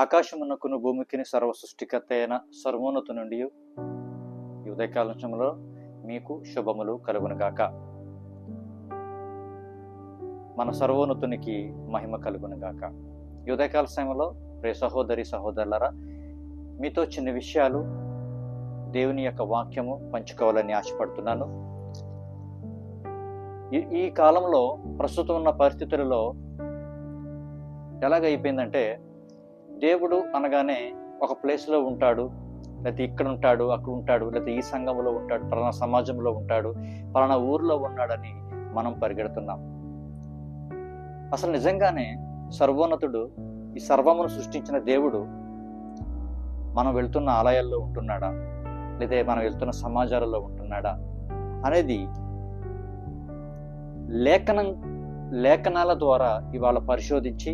ఆకాశమునకును భూమికిని సర్వ సృష్టికర్త అయిన సర్వోన్నత నుండి ఈ ఉదయకాల సమయంలో మీకు శుభములు కలుగునుగాక. మన సర్వోన్నతునికి మహిమ కలుగునుగాక. ఈ ఉదయకాల సమయంలో ప్రియ సహోదరి సహోదరులారా, మీతో చిన్న విషయాలు దేవుని యొక్క వాక్యము పంచుకోవాలని ఆశపడుతున్నాను. ఈ కాలంలో ప్రస్తుతం ఉన్న పరిస్థితులలో ఎలాగైపోయిందంటే, దేవుడు అనగానే ఒక ప్లేస్లో ఉంటాడు, లేకపోతే ఇక్కడ ఉంటాడు, అక్కడ ఉంటాడు, లేకపోతే ఈ సంఘంలో ఉంటాడు, పలానా సమాజంలో ఉంటాడు, పలానా ఊర్లో ఉన్నాడని మనం పరిగెడుతున్నాం. అసలు నిజంగానే సర్వోన్నతుడు, ఈ సర్వమును సృష్టించిన దేవుడు మనం వెళ్తున్న ఆలయాల్లో ఉంటున్నాడా, లేదా మనం వెళ్తున్న సమాజాలలో ఉంటున్నాడా అనేది లేఖనాల ద్వారా ఇవాళ పరిశోధించి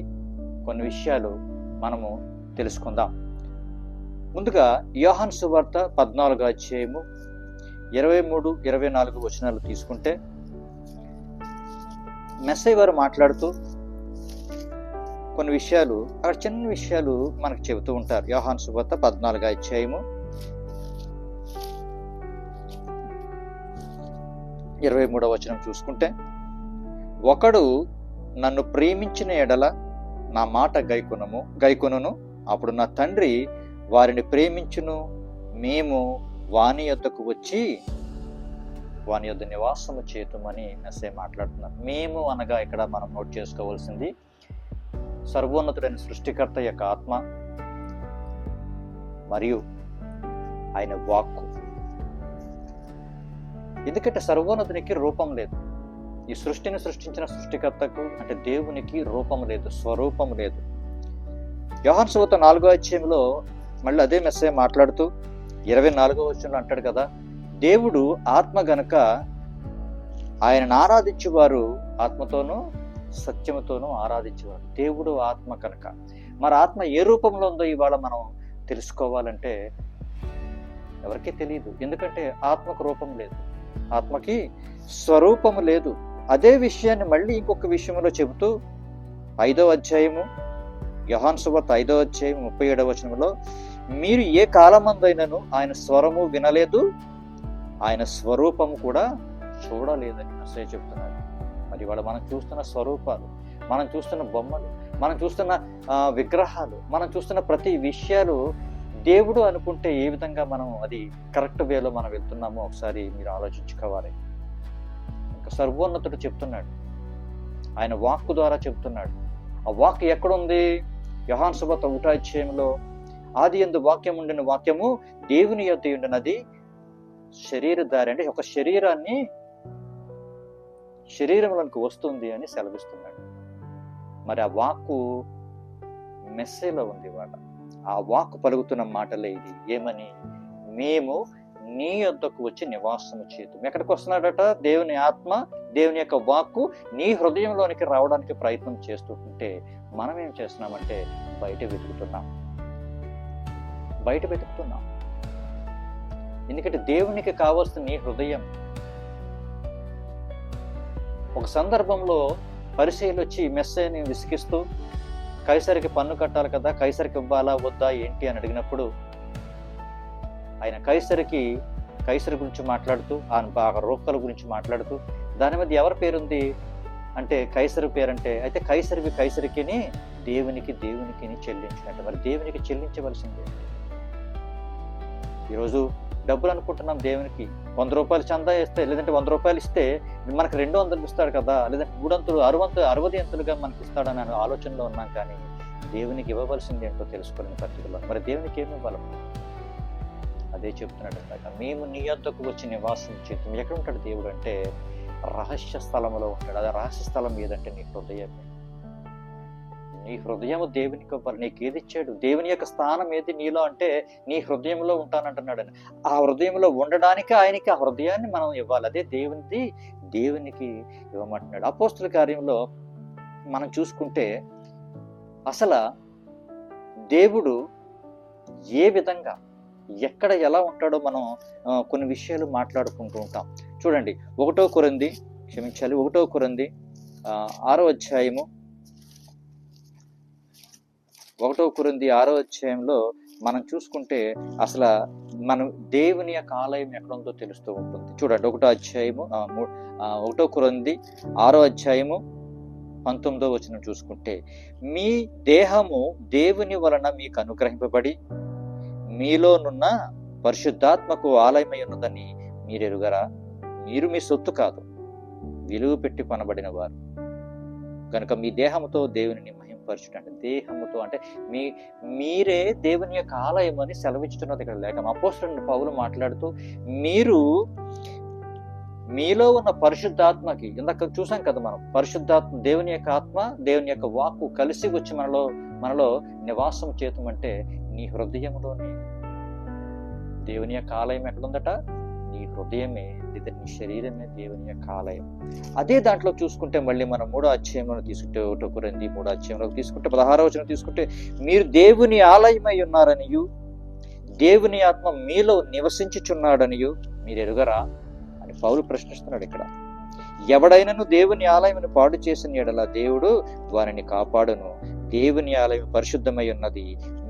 కొన్ని విషయాలు మనము తెలుసుకుందాం. ముందుగా యోహాను సువార్త 14వ అధ్యాయము 23-24 వచనాలు తీసుకుంటే, మెస్సయ్య వారు మాట్లాడుతూ కొన్ని విషయాలు, అక్కడ చిన్న విషయాలు మనకు చెబుతూ ఉంటారు. యోహాను సువార్త 14వ అధ్యాయము 23వ వచనం చూసుకుంటే, ఒకడు నన్ను ప్రేమించిన ఎడల నా మాట గైకొనును, అప్పుడు నా తండ్రి వారిని ప్రేమించును, మేము వాని యొద్దకు వచ్చి వాని యొద్ద నివాసము చేతుమని మెస్సయ్య మాట్లాడుతున్నారు. మేము అనగా ఇక్కడ మనం నోట్ చేసుకోవాల్సింది సర్వోన్నతుడైన సృష్టికర్త యొక్క ఆత్మ మరియు ఆయన వాక్కు. ఎందుకంటే సర్వోన్నతునికి రూపం లేదు. ఈ సృష్టిని సృష్టించిన సృష్టికర్తకు అంటే దేవునికి రూపం లేదు, స్వరూపం లేదు. యోహాను సువార్త 4వ అధ్యాయంలో మళ్ళీ అదే మెస్సయ్య మాట్లాడుతూ 24వ వచనంలో అంటాడు కదా, దేవుడు ఆత్మ గనుక ఆయనను ఆరాధించేవారు ఆత్మతోనూ సత్యముతోనూ ఆరాధించేవారు. దేవుడు ఆత్మ కనుక మరి ఆత్మ ఏ రూపంలో ఉందో ఇవాళ మనం తెలుసుకోవాలంటే ఎవరికీ తెలియదు. ఎందుకంటే ఆత్మకు రూపం లేదు, ఆత్మకి స్వరూపము లేదు. అదే విషయాన్ని మళ్ళీ ఇంకొక విషయంలో చెబుతూ 5వ అధ్యాయము యోహాను సువార్త 5వ అధ్యాయం 37వ వచనంలో, మీరు ఏ కాలమందైనను ఆయన స్వరము వినలేదు, ఆయన స్వరూపము కూడా చూడలేదని మెస్సయ్య చెప్తున్నారు. మరి ఇవాళ మనం చూస్తున్న స్వరూపాలు, మనం చూస్తున్న బొమ్మలు, మనం చూస్తున్న విగ్రహాలు, మనం చూస్తున్న ప్రతి విషయాలు దేవుడు అనుకుంటే ఏ విధంగా మనం అది కరెక్ట్ వేలో మనం వెళ్తున్నామో ఒకసారి మీరు ఆలోచించుకోవాలి. ఇంకా సర్వోన్నతుడు చెప్తున్నాడు, ఆయన వాక్కు ద్వారా చెప్తున్నాడు. ఆ వాక్ ఎక్కడుంది? యోహాను సువార్త 1వ అధ్యాయంలో, ఆది యందు వాక్యం ఉండిన, వాక్యము దేవుని యొద్ద ఉండినది, శరీరధారి అంటే ఒక శరీరంలోకి వస్తుంది అని సెలవిస్తున్నాడు. మరి ఆ వాక్కు మెస్సయ్యలో ఉంది. ఇవాళ ఆ వాక్కు పలుకుతున్న మాటలే ఇది. ఏమని? మేము నీ యొద్దకు వచ్చి నివాసము చేద్దాం. ఎక్కడికి వస్తున్నాడట? దేవుని ఆత్మ, దేవుని యొక్క వాక్కు నీ హృదయంలోనికి రావడానికి ప్రయత్నం చేస్తుంటే మనం ఏం చేస్తున్నామంటే బయట వెతుకుతున్నాం. ఎందుకంటే దేవునికి కావాల్సిన నీ హృదయం. ఒక సందర్భంలో పరిసయ్యులు వచ్చి మెస్సయ్యని విసిగిస్తూ, కైసరికి పన్ను కట్టాలి కదా, కైసరికి ఇవ్వాలా వద్దా ఏంటి అని అడిగినప్పుడు ఆయన కైసరి గురించి మాట్లాడుతూ, ఆయన రూపాల గురించి మాట్లాడుతూ, దాని మీద ఎవరి పేరుంది అంటే కైసరి పేరంటే, అయితే కైసరికి దేవునికి చెల్లించినట్టు. మరి దేవునికి చెల్లించవలసిందే. ఈరోజు డబ్బులు అనుకుంటున్నాం దేవునికి. 100 రూపాయలు చందా ఇస్తే, లేదంటే 100 రూపాయలు ఇస్తే మనకు 200 ఇస్తాడు కదా, లేదంటే 300 60 అంతులుగా మనకి ఇస్తాడని ఆలోచనలో ఉన్నాం. కానీ దేవునికి ఇవ్వవలసింది ఏంటో తెలుసుకోలేని పరిస్థితుల్లో మరి దేవునికి ఏమి ఇవ్వాలి? అదే చెప్తున్నాడు అంటాక, మేము నీ యొద్దకు వచ్చి నివాసం చేద్దాం. ఎక్కడ ఉంటాడు దేవుడు అంటే రహస్య స్థలంలో ఉంటాడు. అదే రహస్య స్థలం ఏదంటే నీ హృదయమే. నీ హృదయము దేవునికి ఇవ్వాలి. నీకు ఏది ఇచ్చాడు? దేవుని యొక్క స్థానం ఏది నీలో అంటే నీ హృదయంలో ఉంటానంటున్నాడు. ఆ హృదయంలో ఉండడానికి ఆయనకి ఆ హృదయాన్ని మనం ఇవ్వాలి. అదే దేవునికి ఇవ్వమంటున్నాడు. అపోస్తుల కార్యంలో మనం చూసుకుంటే అసలు దేవుడు ఏ విధంగా ఎక్కడ ఎలా ఉంటాడో మనం కొన్ని విషయాలు మాట్లాడుకుంటూ ఉంటాం. చూడండి, 1వ కొరింథీ 6వ అధ్యాయము 1 కొరింథీ 6వ అధ్యాయంలో మనం చూసుకుంటే అసలు మనం దేవుని యొక్క ఆలయం ఎక్కడ ఉందో తెలుస్తూ ఉంటుంది. చూడండి 1 కొరింథీ 6వ అధ్యాయము 19వ వచనం చూసుకుంటే, మీ దేహము దేవుని వలన మీకు అనుగ్రహింపబడి మీలోనున్న పరిశుద్ధాత్మకు ఆలయమై ఉన్నదని మీరెరుగరా? మీరు మీ సొత్తు కాదు, విలువ పెట్టి కొనబడిన వారు కనుక మీ దేహముతో దేవుని మహిమపరచుట. అంటే దేహముతో అంటే మీరే దేవుని యొక్క ఆలయం అని సెలవిస్తున్నది ఇక్కడ లేఖనం. అపోస్తలుడైన పౌలు మాట్లాడుతూ, మీరు మీలో ఉన్న పరిశుద్ధాత్మకి, ఇందాక చూసాం కదా మనం, పరిశుద్ధాత్మ దేవుని యొక్క ఆత్మ దేవుని యొక్క వాక్కు కలిసి వచ్చి మనలో నివాసం చేతమంటే నీ హృదయంలోనే. దేవుని యొక్క ఆలయం ఎక్కడుందట? నీ హృదయమే లేదా నీ శరీరమే దేవుని యొక్క ఆలయం. అదే దాంట్లో చూసుకుంటే మళ్ళీ మనం 3వ అధ్యాయంలో తీసుకుంటే 1 కొరింథీ 3వ అధ్యాయంలో తీసుకుంటే 16వ వచనం తీసుకుంటే, మీరు దేవుని ఆలయమై ఉన్నారనియు దేవుని ఆత్మ మీలో నివసించుచున్నాడనియు మీరు ఎరుగరా అని పౌలు ప్రశ్నిస్తున్నాడు ఇక్కడ. ఎవడైనను దేవుని ఆలయమును పాడు చేసిన ఎడల దేవుడు వారిని కాపాడును. దేవుని ఆలయం పరిశుద్ధమై ఉన్నది,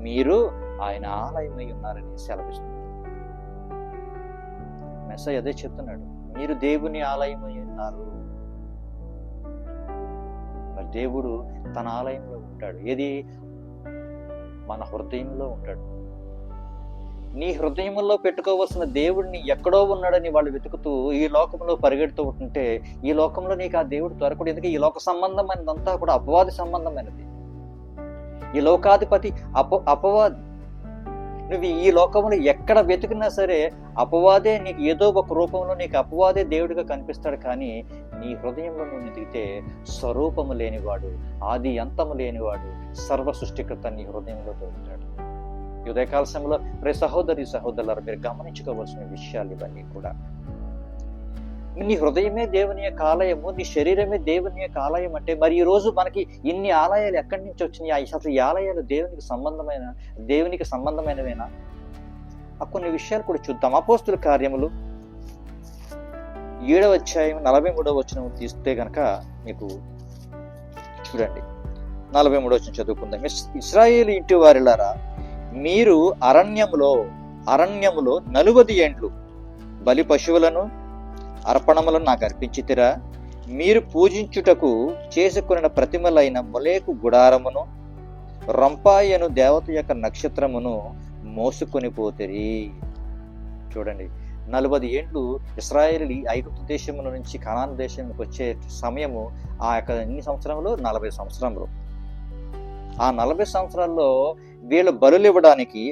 మీరు ఆయన ఆలయమై ఉన్నారని సెలవిస్తుంది. మెస్సయ్య అదే చెప్తున్నాడు, మీరు దేవుని ఆలయమై ఉన్నారు. మరి దేవుడు తన ఆలయంలో ఉంటాడు. ఏది? మన హృదయంలో ఉంటాడు. నీ హృదయంలో పెట్టుకోవాల్సిన దేవుడిని ఎక్కడో ఉన్నాడని వాళ్ళు వెతుకుతూ ఈ లోకంలో పరిగెడుతూ ఉంటుంటే ఈ లోకంలో నీకు ఆ దేవుడు దొరకడు. ఎందుకంటే ఈ లోక సంబంధమైనదంతా కూడా అపవాది సంబంధమైనది. ఈ లోకాధిపతి అపవాది. నువ్వు ఈ లోకంలో ఎక్కడ వెతికినా సరే అపవాదే నీకు ఏదో ఒక రూపంలో నీకు అపవాదే దేవుడిగా కనిపిస్తాడు. కానీ నీ హృదయంలో నువ్వు వెతికితే స్వరూపము లేనివాడు, ఆది అంతము లేనివాడు, సర్వ సృష్టికర్త నీ హృదయంలో దొరుకుతాడు. ఈ ఉదయకాల సమయంలో సహోదరులారా, మీరు గమనించుకోవాల్సిన విషయాలు ఇవన్నీ కూడా. నీ హృదయమే దేవుని యొక్క ఆలయము, నీ శరీరమే దేవుని యొక్క ఆలయం అంటే మరి ఈ రోజు మనకి ఇన్ని ఆలయాలు ఎక్కడి నుంచి వచ్చినాయి? అసలు ఈ ఆలయాలు దేవునికి సంబంధమైనవేనా? కొన్ని విషయాలు కూడా చూద్దాం. అపోస్తుల కార్యములు 7వ అధ్యాయం 43వ వచనం తీస్తే గనక మీకు చూడండి, 43వ వచనం చదువుకుందాం. ఇశ్రాయేలు ఇంటి వారిలారా, మీరు అరణ్యములో 40 ఏండ్లు బలి పశువులను అర్పణములను నాకు అర్పించితిరా? మీరు పూజించుటకు చేసుకున్న ప్రతిమలైన మొలేకు గుడారమును రంపాయను దేవత యొక్క నక్షత్రమును మోసుకొని పోతిరి. చూడండి, 40 ఏండ్లు ఇశ్రాయేలు ఐగుప్తు దేశముల నుంచి కనాను దేశానికి వచ్చే సమయము ఆ యొక్క ఎన్ని సంవత్సరంలో? 40 సంవత్సరంలో. ఆ 40 సంవత్సరాల్లో వీళ్ళు బలులు ఇవ్వడానికి,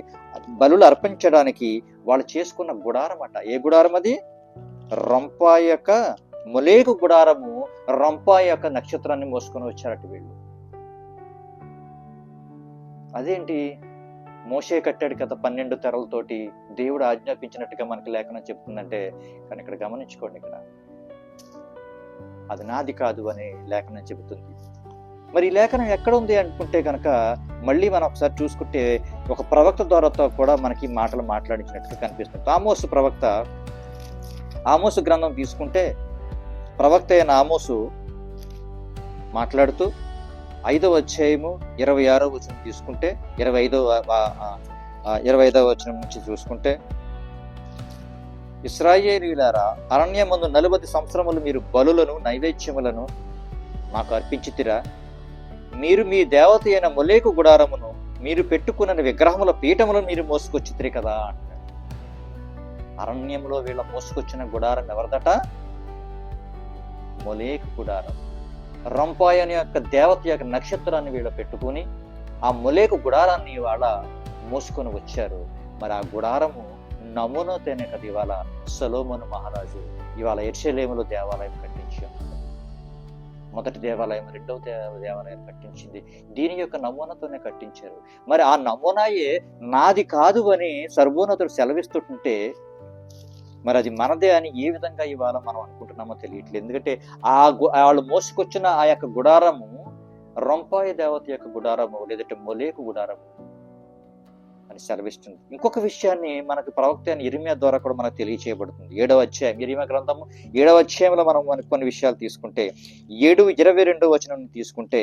బలులు అర్పించడానికి వాళ్ళు చేసుకున్న గుడారం అట. ఏ గుడారం అది? రంపా యొక్క మొలేకు గుడారము, రంపా యొక్క నక్షత్రాన్ని మోసుకొని వచ్చారట వీళ్ళు. అదేంటి? మోషే కట్టాడు కదా 12 తెరలతోటి, దేవుడు ఆజ్ఞాపించినట్టుగా మనకి లేఖనం చెప్తుందంటే, కానీ ఇక్కడ గమనించుకోండి, ఇక్కడ అది నాది కాదు అని లేఖనం చెబుతుంది. మరి ఈ లేఖనం ఎక్కడ ఉంది అనుకుంటే కనుక మళ్ళీ మనం ఒకసారి చూసుకుంటే ఒక ప్రవక్త ద్వారా కూడా మనకి మాటలు మాట్లాడించినట్టుగా కనిపిస్తుంది. ఆమోసు గ్రంథం తీసుకుంటే ప్రవక్త అయిన ఆమోసు మాట్లాడుతూ 5వ అధ్యాయము 26వ వచనం తీసుకుంటే 25వ వచనం నుంచి చూసుకుంటే, ఇశ్రాయేలీయులారా, అరణ్యమందు 40 సంవత్సరములు మీరు బలులను నైవేద్యములను నాకు అర్పించితిరా? మీరు మీ దేవత అయిన మొలేకు గుడారమును, మీరు పెట్టుకున్న విగ్రహముల పీఠములను మీరు మోసుకొచ్చితిరి కదా అంటారు. అరణ్యంలో వీళ్ళ మోసుకొచ్చిన గుడారం ఎవరిదట? మొలేకు గుడారం. రంపాయని యొక్క దేవత యొక్క నక్షత్రాన్ని వీళ్ళ పెట్టుకుని ఆ మొలేకు గుడారాన్ని ఇవాళ మోసుకొని వచ్చారు. మరి ఆ గుడారము నమూనాతోనే కదా ఇవాళ సొలొమోను మహారాజు ఇవాళ యెరూషలేములో దేవాలయం కట్టించారు. మొదటి దేవాలయం, 2వ దేవాలయం కట్టించింది దీని యొక్క నమూనాతోనే కట్టించారు. మరి ఆ నమూనాయే నాది కాదు అని సర్వోన్నతుడు సెలవిస్తుంటే మరి అది మనదే అని ఏ విధంగా ఇవాళ మనం అనుకుంటున్నామో తెలియట్లేదు. ఎందుకంటే వాళ్ళు మోసుకొచ్చిన ఆ యొక్క గుడారము రొంపాయి దేవత యొక్క గుడారము, లేదంటే మొలేకు గుడారము అని సెలవిస్తుంది. ఇంకొక విషయాన్ని మనకు ప్రవక్త అయిన ఇర్మియా ద్వారా కూడా మనకు తెలియచేయబడుతుంది. 7వ అధ్యాయం, ఇర్మియా గ్రంథము 7వ అధ్యాయంలో మనం కొన్ని విషయాలు తీసుకుంటే 7:22 వచనం తీసుకుంటే,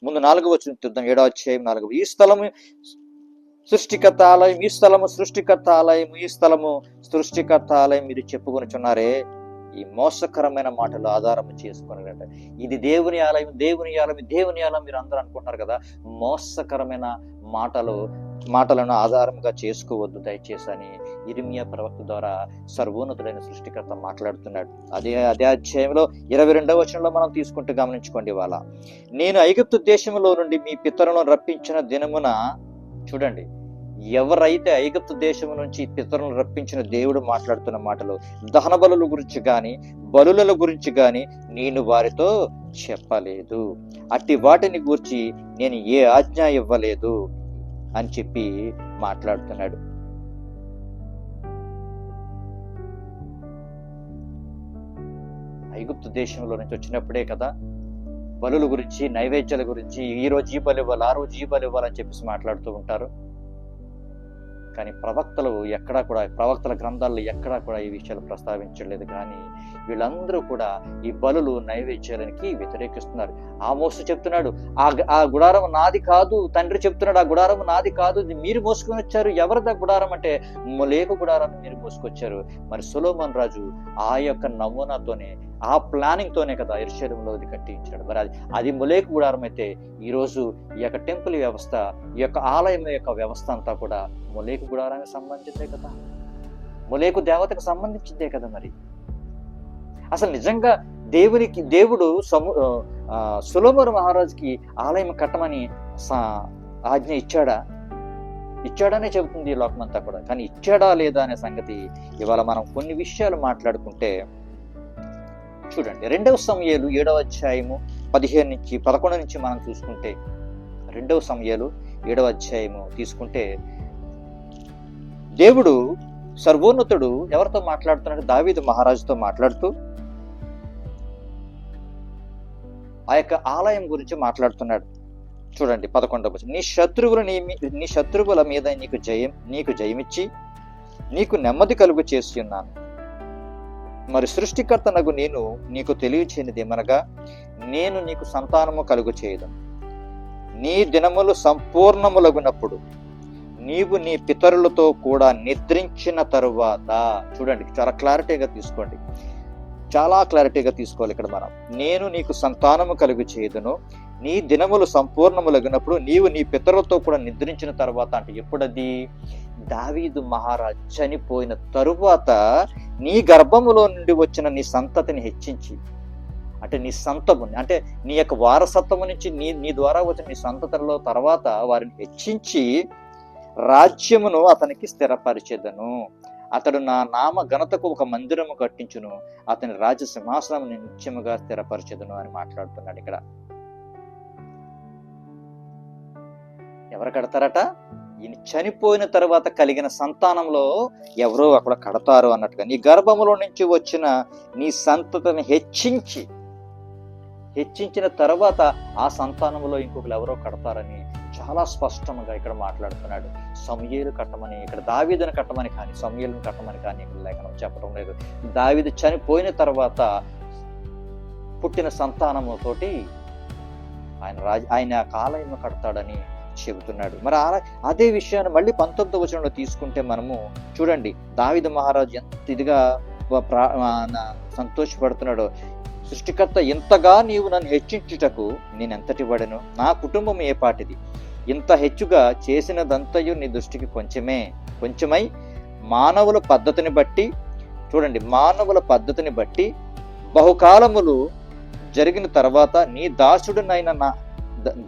ముందు 4వ వచనం చూద్దాం. 7వ అధ్యాయం 4. ఈ స్థలము సృష్టికర్త ఆలయం, ఈ స్థలము సృష్టికర్త ఆలయం, ఈ స్థలము సృష్టికర్త ఆలయం మీరు చెప్పుకొనిచున్నారే. ఈ మోసకరమైన మాటలు ఆధారం చేసుకుని, ఇది దేవుని ఆలయం, దేవుని ఆలయం, దేవుని ఆలయం మీరు అందరూ అనుకుంటున్నారు కదా. మోసకరమైన మాటలను ఆధారంగా చేసుకోవద్దు దయచేసి అని ఇర్మియా ప్రవక్త ద్వారా సర్వోన్నతుడైన సృష్టికర్త మాట్లాడుతున్నాడు. అదే అధ్యాయంలో 22వ వచనంలో మనం తీసుకుంటూ గమనించుకోండి. ఇవాళ నేను ఐగుప్తు దేశంలో నుండి మీ పితరులను రప్పించిన దినమున, చూడండి, ఎవరైతే ఐగుప్తు దేశం నుంచి పితరులను రప్పించిన దేవుడు మాట్లాడుతున్న మాటలు, దహన బలుల గురించి గాని బలుల గురించి గాని నేను వారితో చెప్పలేదు, అట్టి వాటిని గూర్చి నేను ఏ ఆజ్ఞ ఇవ్వలేదు అని చెప్పి మాట్లాడుతున్నాడు. ఐగుప్తు దేశంలో నుంచి వచ్చినప్పుడే కదా బలుల గురించి, నైవేద్యాల గురించి, ఈ రోజు ఈ బలి ఇవ్వాలి, ఆ రోజు ఈ బలి ఇవ్వాలని చెప్పేసి మాట్లాడుతూ ఉంటారు. కానీ ప్రవక్తల గ్రంథాల్లో ఎక్కడా కూడా ఈ విషయాలు ప్రస్తావించలేదు. కానీ వీళ్ళందరూ కూడా ఈ బలులు నైవేద్యాలకి వ్యతిరేకిస్తున్నారు. ఆమోసు చెప్తున్నాడు, ఆ గుడారం నాది కాదు. తండ్రి చెప్తున్నాడు, ఆ గుడారం నాది కాదు, మీరు మోసుకొని వచ్చారు. ఎవరిదా గుడారం అంటే మొలేకు గుడారాన్ని మీరు మోసుకొచ్చారు. మరి సొలొమోను రాజు ఆ యొక్క నమూనాతోనే, ఆ ప్లానింగ్ తోనే కదా యెరూషలేములో అది కట్టించాడు. మరి అది మొలేకు గుడారం అయితే ఈరోజు ఈ యొక్క టెంపుల్ వ్యవస్థ, ఈ యొక్క ఆలయం యొక్క వ్యవస్థ అంతా కూడా మొలేకు గుడారానికి సంబంధించిందే కదా, మొలేకు దేవతకు సంబంధించిందే కదా. మరి అసలు నిజంగా దేవుడు సొలొమోను మహారాజుకి ఆలయం కట్టమని ఆజ్ఞ ఇచ్చాడనే చెబుతుంది ఈ లోకమంతా కూడా. కానీ ఇచ్చాడా లేదా అనే సంగతి ఇవాళ మనం కొన్ని విషయాలు మాట్లాడుకుంటే, చూడండి 2వ సమూయేలు 7వ అధ్యాయము 11 నుంచి మనం చూసుకుంటే, 2వ సమూయేలు 7వ అధ్యాయము తీసుకుంటే, దేవుడు సర్వోన్నతుడు ఎవరితో మాట్లాడుతున్నాడు? దావీదు మహారాజుతో మాట్లాడుతూ ఆ యొక్క ఆలయం గురించి మాట్లాడుతున్నాడు. చూడండి 11వ వచనం, నీ శత్రువుల మీద నీకు జయమిచ్చి నీకు నెమ్మది కలుగు చేసి ఉన్నాను. మరి సృష్టికర్తనగు నేను నీకు తెలియచేయనిది ఏమనగా, నేను నీకు సంతానము కలుగు చేయదు. నీ దినములు సంపూర్ణములగునప్పుడు నీవు నీ పితరులతో కూడా నిద్రించిన తరువాత, చూడండి చాలా క్లారిటీగా తీసుకోండి, చాలా క్లారిటీగా తీసుకోవాలి ఇక్కడ మనం. నేను నీకు సంతానము కలుగు చేయదును, నీ దినములు సంపూర్ణములగినప్పుడు నీవు నీ పితరులతో కూడా నిద్రించిన తర్వాత. అంటే ఎప్పుడది? దావీదు మహారాజు చనిపోయిన తరువాత నీ గర్భములో నుండి వచ్చిన నీ సంతతిని హెచ్చించి, అంటే నీ సంతము, అంటే నీ యొక్క వారసత్వము నుంచి నీ ద్వారా వచ్చిన నీ సంతతులలో తర్వాత వారిని హెచ్చించి రాజ్యమును అతనికి స్థిరపరిచెదను. అతడు నా నామ ఘనతకు ఒక మందిరము కట్టించును, అతని రాజ్య సింహాసనం నిత్యముగా స్థిరపరిచెదను అని మాట్లాడుతున్నాడు ఇక్కడ. ఎవరు కడతారట? ఈయన చనిపోయిన తర్వాత కలిగిన సంతానంలో ఎవరో అక్కడ కడతారు అన్నట్టుగా. నీ గర్భములో నుంచి వచ్చిన నీ సంతతిని హెచ్చించిన తర్వాత ఆ సంతానంలో ఇంకొకరు ఎవరో కడతారని చాలా స్పష్టంగా ఇక్కడ మాట్లాడుతున్నాడు. సమూయేలు కట్టమని, ఇక్కడ దావీదును కట్టమని కానీ సమూయేలును కట్టమని కానీ ఇక్కడ లేఖనం చెప్పడం లేదు. దావీదు చనిపోయిన తర్వాత పుట్టిన సంతానముతోటి ఆయన ఆలయం కడతాడని చెబుతున్నాడు. మరి అదే విషయాన్ని మళ్ళీ 19వ వచనంలో తీసుకుంటే మనము చూడండి, దావీదు మహారాజు ఎంత ఇదిగా సంతోషపడుతున్నాడో. సృష్టికర్త, ఇంతగా నీవు నన్ను హెచ్చించుటకు నేనెంతటి వాడను, నా కుటుంబం ఏ పాటిది, ఇంత హెచ్చుగా చేసినదంతయు నీ దృష్టికి కొంచెమై మానవుల పద్ధతిని బట్టి, చూడండి, మానవుల పద్ధతిని బట్టి బహుకాలములు జరిగిన తర్వాత నీ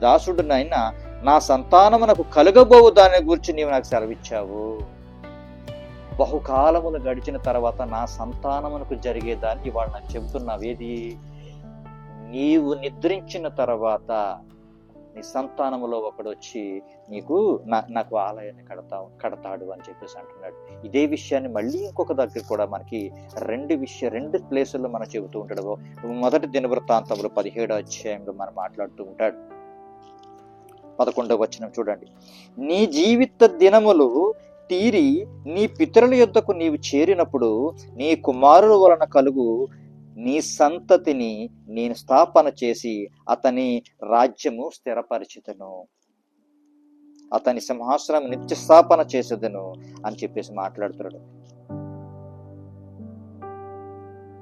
దాసుడునైనా నా సంతానమునకు కలుగబోవు దాని గురించి నీవు నాకు సెలవిచ్చావు. బహుకాలములు గడిచిన తర్వాత నా సంతానమునకు జరిగేదాన్ని ఇవాళ నాకు చెబుతున్నావేది? నీవు నిద్రించిన తర్వాత నీ సంతానములో ఒకడు వచ్చి నాకు ఆలయాన్ని కడతాడు అని చెప్పేసి అంటున్నాడు. ఇదే విషయాన్ని మళ్ళీ ఇంకొక దగ్గర కూడా మనకి రెండు ప్లేసుల్లో మనం చెబుతూ ఉంటాడు. మొదటి దినవృత్తాంతములు 17వ అధ్యాయంలో మనం మాట్లాడుతూ ఉంటాడు. 11వ వచనం చూడండి, నీ జీవిత దినములు తీరి నీ పితరుల యొద్దకు నీవు చేరినప్పుడు నీ కుమారుల వలన కలుగు నీ సంతతిని నేను స్థాపన చేసి అతని రాజ్యము స్థిరపరిచితను, అతని సింహాసనం నిత్య స్థాపన చేసేదను అని చెప్పేసి మాట్లాడుతున్నాడు.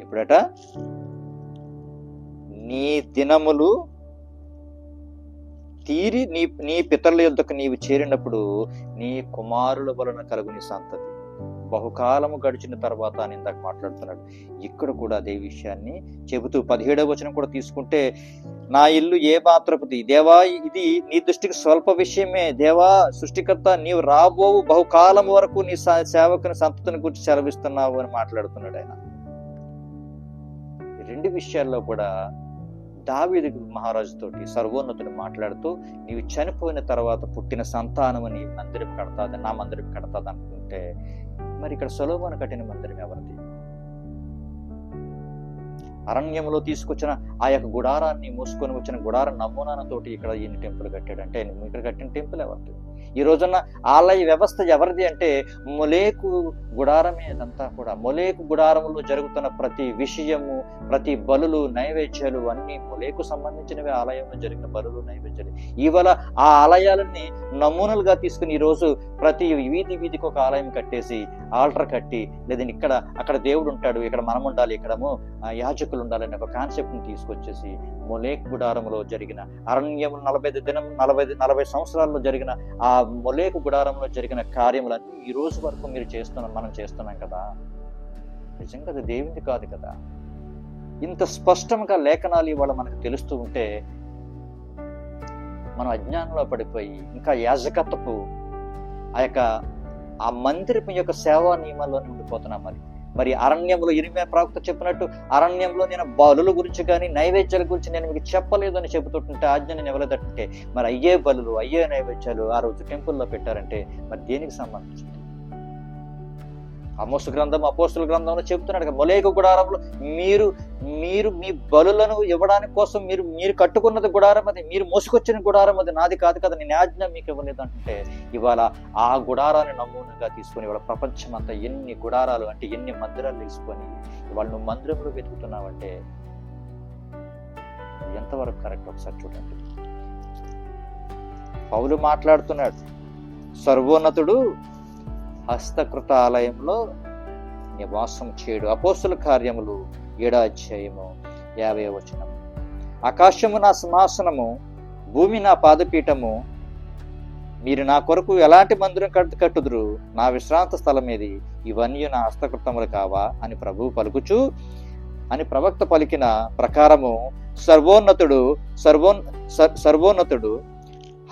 ఇప్పుడట నీ దినములు తీరి నీ పితరుల యొద్దకు నీవు చేరినప్పుడు నీ కుమారుల వలన కలుగు నీ సంతతి. బహుకాలము గడిచిన తర్వాత అని ఇందాక మాట్లాడుతున్నాడు. ఇక్కడ కూడా అదే విషయాన్ని చెబుతూ 17వ వచనం కూడా తీసుకుంటే, నా ఇల్లు ఏ మాత్రపుది దేవా, ఇది నీ దృష్టికి స్వల్ప విషయమే. దేవా సృష్టికర్త, నీవు రాబోవు బహుకాలం వరకు నీ సేవకుని సంతతిని గురించి సెలవిస్తున్నావు అని మాట్లాడుతున్నాడు ఆయన. ఈ రెండు విషయాల్లో కూడా దావీదు మహారాజుతోటి సర్వోన్నతుడు మాట్లాడుతూ, నీవు చనిపోయిన తర్వాత పుట్టిన సంతానం నీ మందిరం కడతాది, నా మందిరం కడతాది అనుకుంటే, మరి ఇక్కడ సొలొమోను కట్టిన మందిరం ఎవరిది? అరణ్యంలో తీసుకొచ్చిన ఆ యొక్క గుడారాన్ని మోసుకొని వచ్చిన గుడార నమూనాతోటి ఇక్కడ ఈయన టెంపుల్ కట్టాడంటే, ఇక్కడ కట్టిన టెంపుల్ ఎవరిది? ఈ రోజున ఆలయ వ్యవస్థ ఎవరిది అంటే మొలేకు గుడారమే. అదంతా కూడా మొలేకు గుడారంలో జరుగుతున్న ప్రతి విషయము, ప్రతి బలులు, నైవేద్యాలు అన్ని మొలేకు సంబంధించినవి. ఆలయంలో జరిగిన బలులు, నైవేద్యాలు. ఇవాళ ఆ ఆలయాలన్నీ నమూనలుగా తీసుకుని ఈరోజు ప్రతి వీధికి ఒక ఆలయం కట్టేసి, ఆల్టర్ కట్టి, లేదంటే అక్కడ దేవుడు ఉంటాడు, ఇక్కడ మనం ఉండాలి, ఇక్కడము యాజకులు ఉండాలని ఒక కాన్సెప్ట్ ని తీసుకొచ్చేసి మొలేక్ గుడారంలో జరిగిన అరణ్యం 40 సంవత్సరాల్లో జరిగిన ఆ మొలేకు గుడారంలో జరిగిన కార్యములన్నీ ఈ రోజు వరకు మనం చేస్తున్నాం కదా. నిజంగా అది దేవుని కాదు కదా. ఇంత స్పష్టంగా లేఖనాలు ఇవాళ మనకు తెలుస్తూ ఉంటే మనం అజ్ఞానంలో పడిపోయి ఇంకా యాజకత్వపు ఆ మందిరపు యొక్క సేవా నియమాల్లోనే ఉండిపోతున్నాం. మరి అరణ్యంలో ఇరిమియా ప్రవక్త చెప్పినట్టు, అరణ్యంలో నేను బలుల గురించి కానీ నైవేద్యాల గురించి నేను మీకు చెప్పలేదు అని చెబుతుంటే, ఆజ్ఞ నేను ఇవ్వలేదంటే, మరి అయ్యే బలులు, అయ్యే నైవేద్యాలు ఆ రోజు టెంపుల్లో పెట్టారంటే మరి దేనికి సంబంధించింది? ఆమోసు గ్రంథం, అపోస్తుల గ్రంథంలో చెబుతున్నాడు, మొలేకు గుడారంలో మీరు మీ బలులను ఇవ్వడానికి కోసం మీరు కట్టుకున్నది గుడారం అది, మీరు మోసుకొచ్చిన గుడారం అది, నాది కాదు కదా, నేను ఆజ్ఞ మీకు ఇవ్వలేదు అంటే, ఇవాళ ఆ గుడారాన్ని నమూనాగా తీసుకొని ఇవాళ ప్రపంచం అంతా ఎన్ని గుడారాలు అంటే ఎన్ని మందిరాలు తీసుకొని ఇవాళ నువ్వు మందిరంలో వెతుకుతున్నావంటే ఎంతవరకు కరెక్ట్? ఒకసారి చూడండి. పౌలు మాట్లాడుతున్నాడు, సర్వోన్నతుడు హస్తకృత ఆలయంలో నివాసం చేయడు. అపోస్తుల కార్యములు 7వ అధ్యాయము 50వ వచనం. ఆకాశము నా సింహాసనము, భూమి నా పాదపీఠము, మీరు నా కొరకు ఎలాంటి మందిరం కట్టుదురు, నా విశ్రాంత స్థలం ఏది, ఇవన్నీ నా హస్తకృతములు కావా అని ప్రభువు పలుకుచు అని ప్రవక్త పలికిన ప్రకారము సర్వోన్నతుడు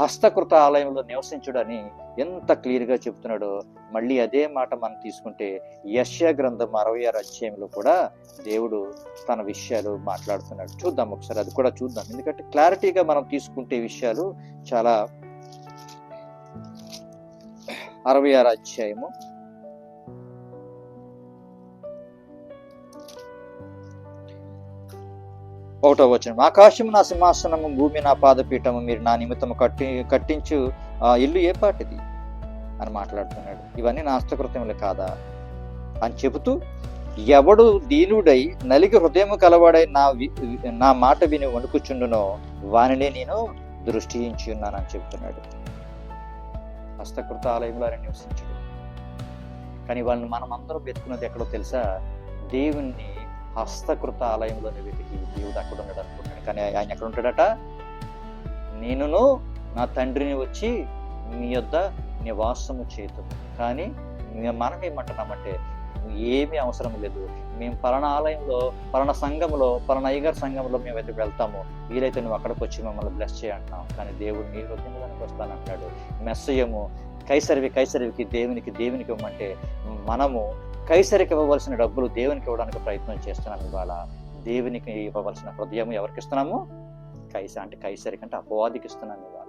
హస్తకృత ఆలయంలో నివసించుడని ఎంత క్లియర్గా చెప్తున్నాడో, మళ్ళీ అదే మాట మనం తీసుకుంటే యెషయా గ్రంథం 66వ అధ్యాయంలో కూడా దేవుడు తన విషయాలు మాట్లాడుతున్నాడు. చూద్దాం ఒకసారి, అది కూడా చూద్దాం. ఎందుకంటే క్లారిటీగా మనం తీసుకుంటే విషయాలు చాలా. 66వ అధ్యాయము 1వ వచనం. ఆకాశము నా సింహాసనము, భూమి నా పాదపీఠము, మీరు నా నిమిత్తము కట్టించు ఇల్లు ఏ పాటిది అని మాట్లాడుతున్నాడు. ఇవన్నీ నా హస్తకృత్యములు కాదా అని చెబుతూ, ఎవడు దీనుడై నలిగి హృదయము కలవాడై నా మాట విని వణుకుచుండునో వానినే నేను దృష్టించి ఉన్నానని చెబుతున్నాడు. హస్తకృత ఆలయంలో ఆయన నివసించుడు. కానీ వాళ్ళని మనం అందరం వెతుకున్నది ఎక్కడో తెలుసా? దేవుణ్ణి హస్తకృత ఆలయంలోనే వెతికి దేవుడు అక్కడ ఉన్నాడు అనుకుంటాడు. కానీ ఆయన ఎక్కడ ఉంటాడట? నేనును నా తండ్రిని వచ్చి మీ యొద్ద నివాసము చేతుము. కానీ మనం ఏమంటున్నామంటే, ఏమీ అవసరం లేదు, మేము పలానా ఆలయంలో, పలానా సంఘంలో, పలానా అయ్యగారి సంఘంలో మేము అయితే వెళ్తాము, వీలైతే నువ్వు అక్కడికి వచ్చి మమ్మల్ని బ్లెస్ చేయంటున్నాం. కానీ దేవుడు నీ హృదయంలోనికి వస్తానంటాడు. మెస్సయము కైసరికి దేవునికి ఇవ్వమంటే మనము కైసరికి ఇవ్వవలసిన డబ్బులు దేవునికి ఇవ్వడానికి ప్రయత్నం చేస్తున్నాము. ఇవాళ దేవునికి ఇవ్వవలసిన హృదయం ఎవరికి ఇస్తున్నాము? కైసరికి అంటే అపవాదికి ఇస్తున్నాము. ఇవాళ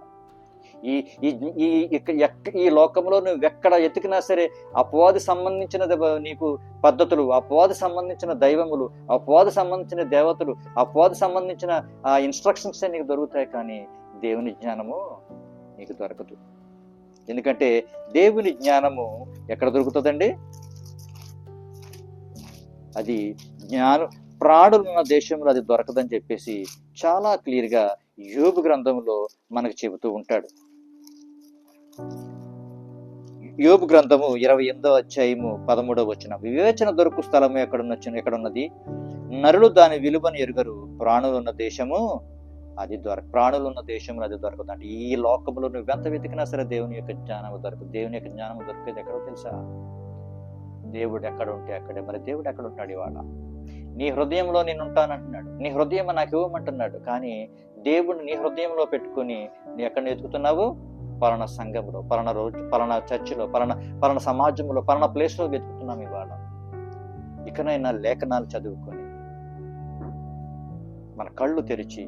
ఈ లోకంలో నువ్వు ఎక్కడ ఎతికినా సరే అపవాది సంబంధించిన నీకు పద్ధతులు, అపవాది సంబంధించిన దైవములు, అపవాది సంబంధించిన దేవతలు, అపవాది సంబంధించిన ఇన్స్ట్రక్షన్స్ నీకు దొరుకుతాయి. కానీ దేవుని జ్ఞానము నీకు దొరకదు. ఎందుకంటే దేవుని జ్ఞానము ఎక్కడ దొరుకుతుందండి? అది ప్రాణులున్న దేశంలో అది దొరకదని చెప్పేసి చాలా క్లియర్గా యోబు గ్రంథంలో మనకు చెబుతూ ఉంటాడు. యోబు గ్రంథము 28వ అధ్యాయము 13వ వచనం, వివేచన దొరుకు స్థలము ఎక్కడున్నది, నరులు దాని విలువను ఎరుగరు, ప్రాణులున్న దేశము అది ప్రాణులున్న దేశంలో అది దొరకదు. అంటే ఈ లోకంలో నువ్వెంత వెతికినా సరే దేవుని యొక్క జ్ఞానము దొరకదు. దేవుని యొక్క జ్ఞానము దొరికేది ఎక్కడో తెలుసా? దేవుడు ఎక్కడ ఉంటే అక్కడే. మరి దేవుడు ఎక్కడ ఉంటాడు? ఇవాళ నీ హృదయంలో నేను ఉంటానంటున్నాడు. నీ హృదయం నాకు ఇవ్వమంటున్నాడు. కానీ దేవుడిని నీ హృదయంలో పెట్టుకుని నీ ఎక్కడ వెతుకుతున్నావు? పలానా సంఘంలో, పలానా రోజు, పలానా చర్చిలో, పలానా సమాజంలో, పలానా ప్లేస్లో వెతుకుతున్నాం. ఇవాళ ఇకనైనా లేఖనాలు చదువుకొని మన కళ్ళు తెరిచి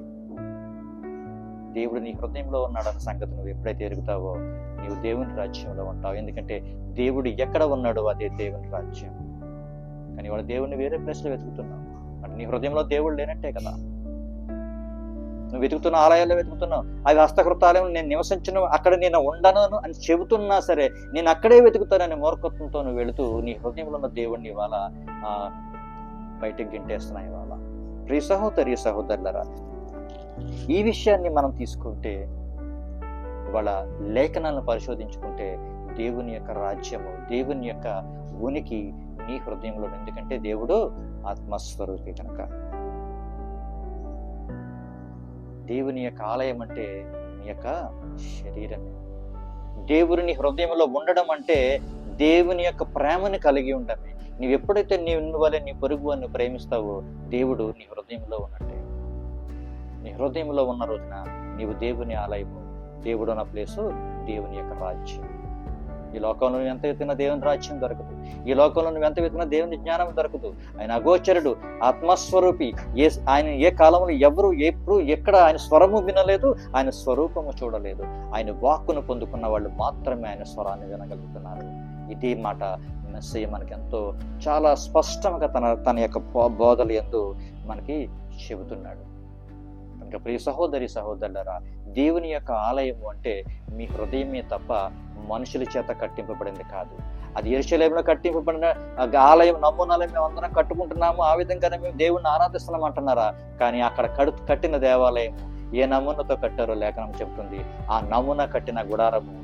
దేవుడు నీ హృదయంలో ఉన్నాడన్న సంగతి నువ్వు ఎప్పుడైతే ఎరుగుతావో నీవు దేవుని రాజ్యంలో ఉంటావు. ఎందుకంటే దేవుడు ఎక్కడ ఉన్నాడో అదే దేవుని రాజ్యం. కానీ వాడు దేవుడిని వేరే ప్లేస్లో వెతుకుతున్నావు అంటే నీ హృదయంలో దేవుడు లేనట్టే కదా. నువ్వు వెతుకుతున్న ఆలయాల్లో వెతుకుతున్నావు, అవి హస్తకృతాలయం, నేను నివసించను, అక్కడ నేను ఉండను అని చెబుతున్నా సరే నేను అక్కడే వెతుకుతానని మూర్ఖత్వంతో నువ్వు వెళుతూ నీ హృదయంలో ఉన్న దేవుడిని ఇవాళ బయటకు గింటేస్తున్నాయి. ఇవాళ ప్రియ సహోదరి సహోదరులరా, ఈ విషయాన్ని మనం తీసుకుంటే ఇవాళ లేఖనాలను పరిశోధించుకుంటే దేవుని యొక్క రాజ్యము, దేవుని యొక్క ఉనికి నీ హృదయంలో. ఎందుకంటే దేవుడు ఆత్మస్వరూపి కనుక. దేవుని యొక్క ఆలయం అంటే నీ యొక్క శరీరమే. దేవుని నీ హృదయంలో ఉండడం అంటే దేవుని యొక్క ప్రేమని కలిగి ఉండమే. నీవు ఎప్పుడైతే నువ్వలే నీ పొరుగు అని ప్రేమిస్తావో దేవుడు నీ హృదయంలో ఉన్నట్టే. నీ హృదయంలో ఉన్న రోజున నీవు దేవుని ఆలయము, దేవుడు ఉన్న ప్లేసు దేవుని యొక్క రాజ్యం. ఈ లోకంలో నువ్వు ఎంత వెతికినా దేవుని రాజ్యం దొరకదు. ఈ లోకంలో నువ్వు ఎంత వెతికినా దేవుని జ్ఞానం దొరకదు. ఆయన అగోచరుడు, ఆత్మస్వరూపి. ఆయన ఏ కాలంలో ఎవరు ఎప్పుడు ఎక్కడ ఆయన స్వరము వినలేదు, ఆయన స్వరూపము చూడలేదు. ఆయన వాక్కును పొందుకున్న వాళ్ళు మాత్రమే ఆయన స్వరాన్ని వినగలుగుతున్నారు. ఇదే మాట మెస్సయ్య మనకి ఎంతో చాలా స్పష్టంగా తన యొక్క బోధలు యందు మనకి చెబుతున్నాడు. కనుక ప్రియ సహోదరి సహోదరులరా, దేవుని యొక్క ఆలయము అంటే మీ హృదయమే తప్ప మనుషుల చేత కట్టింపబడింది కాదు. అది యెరూషలేములో కట్టింపబడిన ఆలయం, నమూనాలు మేము అందరం కట్టుకుంటున్నాము, ఆ విధంగానే మేము దేవుణ్ణి ఆరాధిస్తున్నాం అంటున్నారా? కానీ అక్కడ కట్టిన దేవాలయం ఏ నమూనాతో కట్టారో లేఖనం చెబుతుంది. ఆ నమూనా కట్టిన గుడారము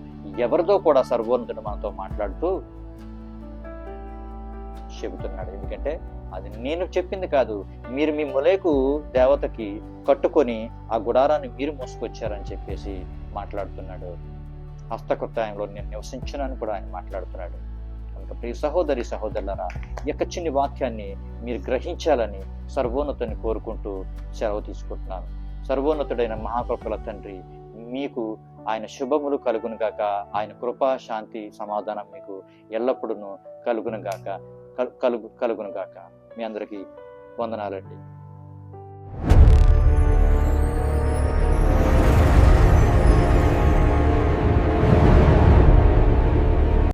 ఎవరిదో కూడా సర్వోన్నతుడు మనతో మాట్లాడుతూ చెబుతున్నాడు. ఎందుకంటే అది నేను చెప్పింది కాదు, మీరు మీ మొలేకు దేవతకి కట్టుకొని ఆ గుడారాన్ని మీరు మోసుకొచ్చారని చెప్పేసి మాట్లాడుతున్నాడు. హస్తకృత్యంలో నేను నివసించనని కూడా ఆయన మాట్లాడుతున్నాడు. కనుక ప్రియ సహోదరి సహోదరులరా, ఈ యొక్క చిన్ని వాక్యాన్ని మీరు గ్రహించాలని సర్వోన్నతుని కోరుకుంటూ సెలవు తీసుకుంటున్నాను. సర్వోన్నతుడైన మహాకృపల తండ్రి, మీకు ఆయన శుభములు కలుగునుగాక. ఆయన కృప, శాంతి, సమాధానం మీకు ఎల్లప్పుడూ కలుగునుగాక. మీ అందరికీ వందనాలండి.